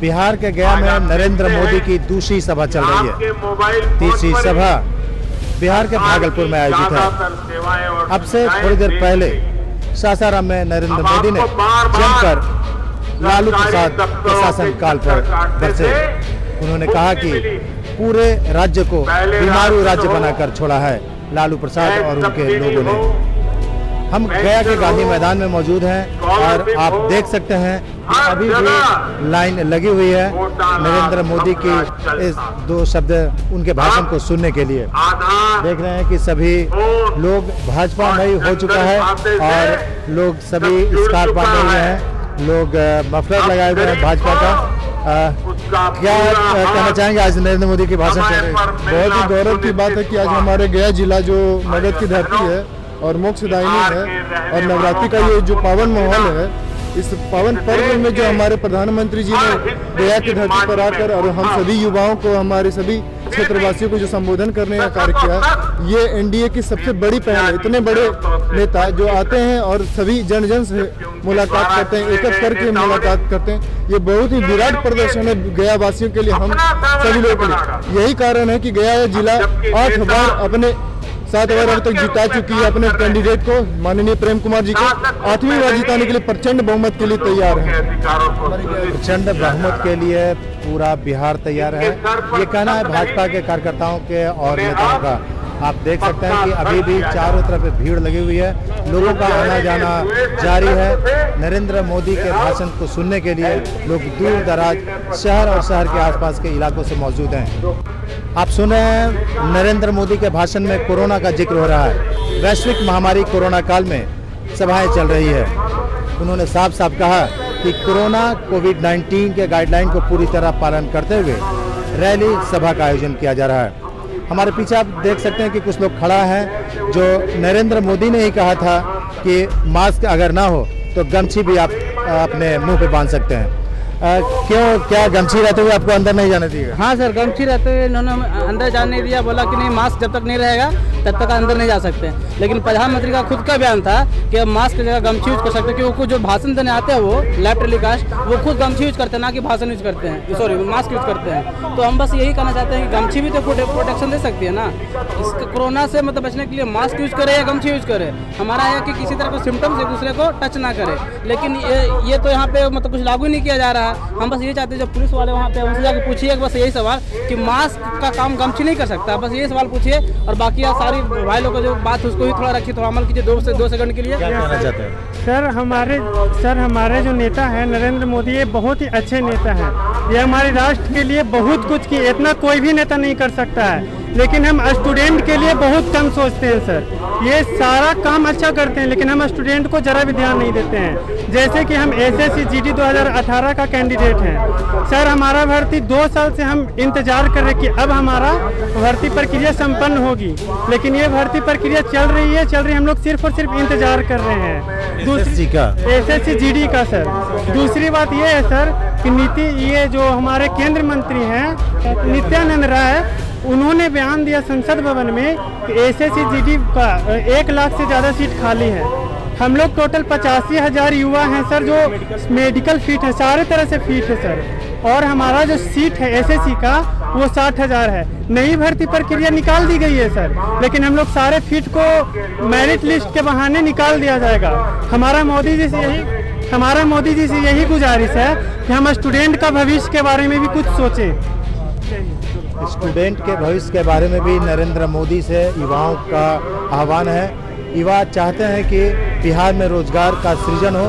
बिहार के गया में नरेंद्र मोदी की दूसरी सभा चल रही है। तीसरी सभा बिहार के भागलपुर में आयोजित है। अब से थोड़ी देर पहले सासाराम में नरेंद्र मोदी ने जमकर लालू प्रसाद के शासनकाल पर बरसे। उन्होंने कहा कि पूरे राज्य को बीमारू राज्य बनाकर छोड़ा है लालू प्रसाद और उनके लोगों ने। हम गया के गांधी मैदान में मौजूद हैं और आप देख सकते हैं कि अभी भी लाइन लगी हुई है नरेंद्र मोदी की इस दो शब्द उनके भाषण को सुनने के लिए। देख रहे हैं कि सभी लोग भाजपा में हो चुका है और लोग सभी स्कार्फ बांधे हुए हैं, लोग मफलर लगाए हुए हैं भाजपा का। क्या कहना चाहेंगे आज नरेंद्र मोदी के भाषण से? बहुत ही गौरव की बात है कि आज हमारे गया जिला जो मगध की धरती है और मोक्षदायिनी है और नवरात्रि का ये जो पावन माहौल है, इस पावन पर्व में जो हमारे प्रधानमंत्री जी ने गया की धरती पर आकर और हम सभी युवाओं को, हमारे सभी क्षेत्रवासियों को जो संबोधन करने का कार्य किया, ये एनडीए की सबसे बड़ी पहल है। इतने बड़े नेता जो आते हैं और सभी जन जन से मुलाकात करते हैं, एक एक करके मुलाकात करते हैं, ये बहुत ही विराट प्रदर्शन है गया वासियों के लिए, हम सभी लोगों के लिए। यही कारण है कि गया जिला 8 बार अपने 7 बार अब तक जिता चुकी है अपने कैंडिडेट को, माननीय प्रेम कुमार जी को 8वीं बार जिताने के लिए प्रचंड बहुमत के लिए तैयार है। प्रचंड बहुमत के लिए पूरा बिहार तैयार है, ये कहना है भाजपा के कार्यकर्ताओं के और नेताओं का। आप देख सकते हैं कि अभी भी चारों तरफ भीड़ लगी हुई है, लोगों का आना जाना जारी है। नरेंद्र मोदी के भाषण को सुनने के लिए लोग दूर दराज शहर और शहर के आसपास के इलाकों से मौजूद हैं। आप सुन रहे हैं नरेंद्र मोदी के भाषण में कोरोना का जिक्र हो रहा है। वैश्विक महामारी कोरोना काल में सभाएं चल रही है। उन्होंने साफ साफ कहा कि कोरोना कोविड-19 के गाइडलाइन को पूरी तरह पालन करते हुए रैली सभा का आयोजन किया जा रहा है। हमारे पीछे आप देख सकते हैं कि कुछ लोग खड़ा हैं जो नरेंद्र मोदी ने ही कहा था कि मास्क अगर ना हो तो गमछी भी आप अपने मुंह पे बांध सकते हैं। क्यों, क्या गमछी रहते हुए आपको अंदर नहीं जाने दिया? हाँ सर, गमछी रहते हुए इन्होंने अंदर जाने नहीं दिया, बोला कि नहीं मास्क जब तक नहीं रहेगा तब तक अंदर नहीं जा सकते। लेकिन प्रधानमंत्री का खुद का बयान था कि अब मास्क की जगह गमछी यूज कर सकते हैं, क्योंकि जो भाषण देने आते हैं वो लाइव टेलीकास्ट वो खुद गमछी यूज करते हैं, ना कि भाषण यूज करते हैं, सॉरी मास्क यूज करते हैं। तो हम बस यही कहना चाहते हैं कि गमछी भी तो प्रोटेक्शन दे सकती है ना, इस कोरोना से मतलब बचने के लिए मास्क यूज करे या गमछी यूज करे। हमारा है कि किसी तरह के सिम्टम्स एक दूसरे को टच ना करे, लेकिन ये तो यहाँ पे मतलब कुछ लागू नहीं किया जा रहा है। हम बस ये चाहते हैं जब पुलिस वाले वहाँ पे उनसे जाकर पूछिए बस यही सवाल कि मास्क का काम गमछी नहीं कर सकता, बस यही सवाल पूछिए। और बाकी आप सारी भाई लोग का जो बात उसको ही थोड़ा रखिए, थोड़ा अमल कीजिए 2 सेकंड के लिए। क्या कहना चाहते हैं? सर हमारे जो नेता है नरेंद्र मोदी, ये बहुत ही अच्छे नेता हैं। ये हमारे राष्ट्र के लिए बहुत कुछ किए, इतना कोई भी नेता नहीं कर सकता है। लेकिन हम स्टूडेंट के लिए बहुत कम सोचते हैं सर। ये सारा काम अच्छा करते हैं लेकिन हम स्टूडेंट को जरा भी ध्यान नहीं देते हैं। जैसे कि हम SSC GD 2018 का कैंडिडेट हैं सर, हमारा भर्ती 2 साल से हम इंतजार कर रहे कि अब हमारा भर्ती प्रक्रिया संपन्न होगी, लेकिन ये भर्ती प्रक्रिया चल रही है, हम लोग सिर्फ और सिर्फ इंतजार कर रहे हैं। SSC GD का सर। दूसरी बात ये है सर कि ये जो हमारे केंद्र मंत्री हैं नित्यानंद राय, उन्होंने बयान दिया संसद भवन में कि SSC GD का 1 लाख से ज़्यादा सीट खाली है। हम लोग टोटल 85,000 युवा हैं सर जो मेडिकल फिट है, सारे तरह से फिट है सर। और हमारा जो सीट है SSC का वो 60,000 है। नई भर्ती प्रक्रिया निकाल दी गई है सर, लेकिन हम लोग सारे फिट को मेरिट लिस्ट के बहाने निकाल दिया जाएगा। हमारा मोदी जी से यही गुजारिश है कि हम स्टूडेंट का भविष्य के बारे में भी कुछ सोचें। स्टूडेंट के भविष्य के बारे में भी नरेंद्र मोदी से युवाओं का आह्वान है। युवा चाहते हैं कि बिहार में रोजगार का सृजन हो।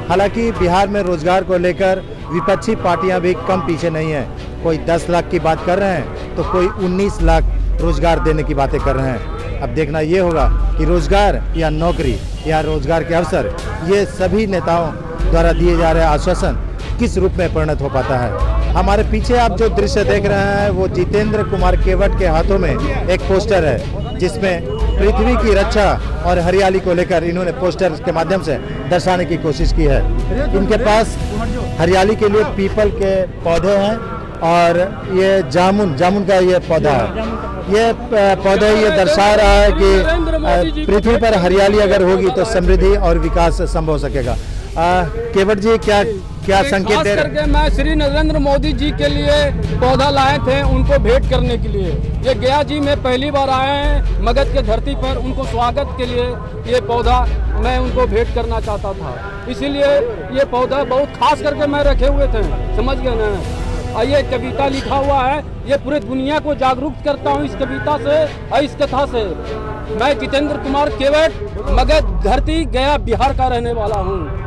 हालांकि बिहार में रोजगार को लेकर विपक्षी पार्टियां भी कम पीछे नहीं है। कोई 10 लाख की बात कर रहे हैं तो कोई 19 लाख रोजगार देने की बातें कर रहे हैं। अब देखना ये होगा कि रोजगार या नौकरी या रोजगार के अवसर, ये सभी नेताओं द्वारा दिए जा रहे आश्वासन किस रूप में परिणत हो पाता है। हमारे पीछे आप जो दृश्य देख रहे हैं वो जितेंद्र कुमार केवट के हाथों में एक पोस्टर है, जिसमें पृथ्वी की रक्षा और हरियाली को लेकर इन्होंने पोस्टर के माध्यम से दर्शाने की कोशिश की है। इनके पास हरियाली के लिए पीपल के पौधे हैं और ये जामुन का ये पौधा है। ये पौधे ये दर्शा रहा है कि पृथ्वी पर हरियाली अगर होगी तो समृद्धि और विकास संभव हो सकेगा। केवट जी क्या क्या संकेत खास दे रहे करके मैं श्री नरेंद्र मोदी जी के लिए पौधा लाए थे उनको भेंट करने के लिए। ये गया जी में पहली बार आए हैं मगध के धरती पर, उनको स्वागत के लिए ये पौधा मैं उनको भेंट करना चाहता था, इसीलिए ये पौधा बहुत खास करके मैं रखे हुए थे, समझ गए ना। और ये कविता लिखा हुआ है, ये पूरे दुनिया को जागरूक करता हूँ इस कविता से और इस कथा से। मैं जितेंद्र कुमार केवट मगध धरती गया बिहार का रहने वाला हूँ।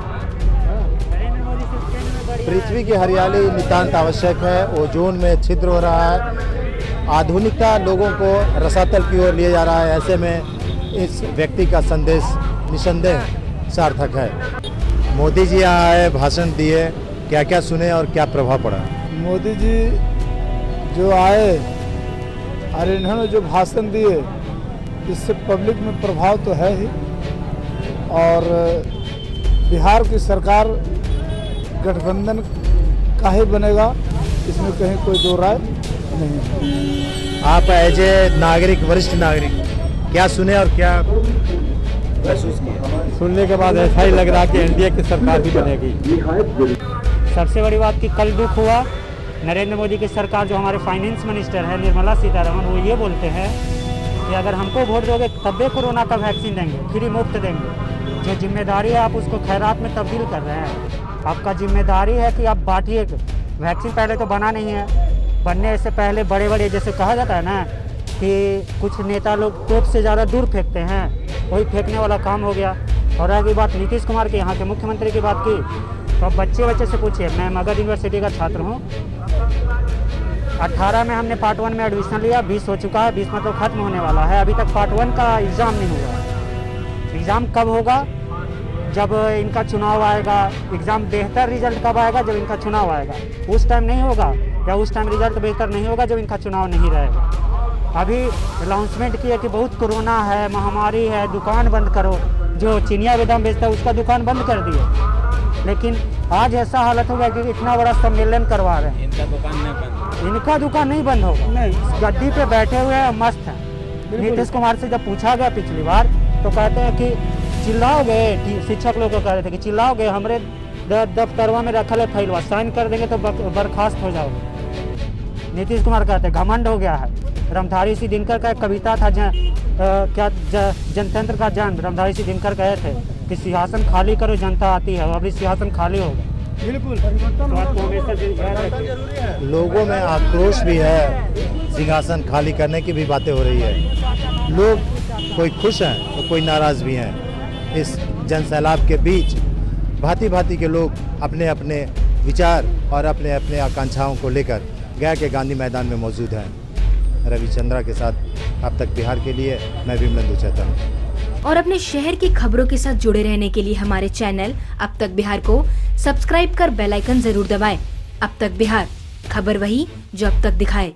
पृथ्वी की हरियाली नितांत आवश्यक है, ओजोन में छिद्र हो रहा है, आधुनिकता लोगों को रसातल की ओर लिए जा रहा है, ऐसे में इस व्यक्ति का संदेश निसंदेह सार्थक है। मोदी जी यहाँ आए, भाषण दिए, क्या क्या सुने और क्या प्रभाव पड़ा? मोदी जी जो आए और इन्होंने जो भाषण दिए, इससे पब्लिक में प्रभाव तो है ही, और बिहार की सरकार गठबंधन का ही बनेगा, इसमें कहीं कोई दो राय नहीं है। आप एज ए नागरिक, वरिष्ठ नागरिक, क्या सुने और क्या महसूस किया? सुनने के बाद ऐसा ही लग रहा कि एनडीए की सरकार भी बनेगी। सबसे बड़ी बात कि कल दुख हुआ, नरेंद्र मोदी की सरकार जो हमारे फाइनेंस मिनिस्टर है निर्मला सीतारमण, वो ये बोलते हैं कि अगर हमको वोट दोगे तब कोरोना का वैक्सीन देंगे, फ्री मुफ्त देंगे। जो जिम्मेदारी है आप उसको खैरात में तब्दील कर रहे हैं। आपका जिम्मेदारी है कि आप बांटिए। वैक्सीन पहले तो बना नहीं है, बनने से पहले बड़े बड़े जैसे कहा जाता है ना कि कुछ नेता लोग तोप से ज़्यादा दूर फेंकते हैं, वही फेंकने वाला काम हो गया। और रही बात नीतीश कुमार के, यहाँ के मुख्यमंत्री की बात की, तो अब बच्चे से पूछिए। मैं मगध यूनिवर्सिटी का छात्र हूँ। 18 में हमने पार्ट 1 में एडमिशन लिया, 20 हो चुका है, 20 मतलब खत्म होने वाला है, अभी तक पार्ट 1 का एग्ज़ाम नहीं हुआ। एग्ज़ाम कब होगा? जब इनका चुनाव आएगा। एग्ज़ाम बेहतर रिजल्ट कब आएगा? जब इनका चुनाव आएगा। उस टाइम नहीं होगा, या उस टाइम रिजल्ट बेहतर नहीं होगा जब इनका चुनाव नहीं रहेगा। अभी अनाउंसमेंट किया कि बहुत कोरोना है, महामारी है, दुकान बंद करो। जो चिनिया बादाम बेचता है उसका दुकान बंद कर दिए, लेकिन आज ऐसा हालत हो गया कि इतना बड़ा सम्मेलन करवा रहे हैं, इनका दुकान नहीं बंद होगा। नहीं, गद्दी पे बैठे हुए हैं, मस्त हैं। नीतीश कुमार से जब पूछा गया पिछली बार तो कहते हैं कि चिल्लाओगे, शिक्षक लोग को कह रहे थे कि चिल्लाओगे, हमारे दफ्तरवा में रखल है फाइलवा, साइन कर देंगे तो बर्खास्त हो जाओगे। नीतीश कुमार कहते हैं घमंड हो गया है। रामधारी सिंह दिनकर का एक कविता था, जनतंत्र का जन्म, रामधारी सिंह दिनकर कहे थे कि सिंहासन खाली करो जनता आती है, अभी सिंहासन खाली होगा। बिल्कुल, लोगों में आक्रोश भी है, सिंहासन खाली करने की भी बातें हो रही है। लोग कोई खुश हैं तो कोई नाराज भी हैं। इस जनसैलाब के बीच भांति भांति के लोग अपने अपने विचार और अपने अपने आकांक्षाओं को लेकर गया के गांधी मैदान में मौजूद हैं। रविचंद्रा के साथ अब तक बिहार के लिए मैं विमलेंदु चैतन्य। और अपने शहर की खबरों के साथ जुड़े रहने के लिए हमारे चैनल अब तक बिहार को सब्सक्राइब कर बेल आइकन जरूर दबाएं। अब तक बिहार, खबर वही जो अब तक दिखाए।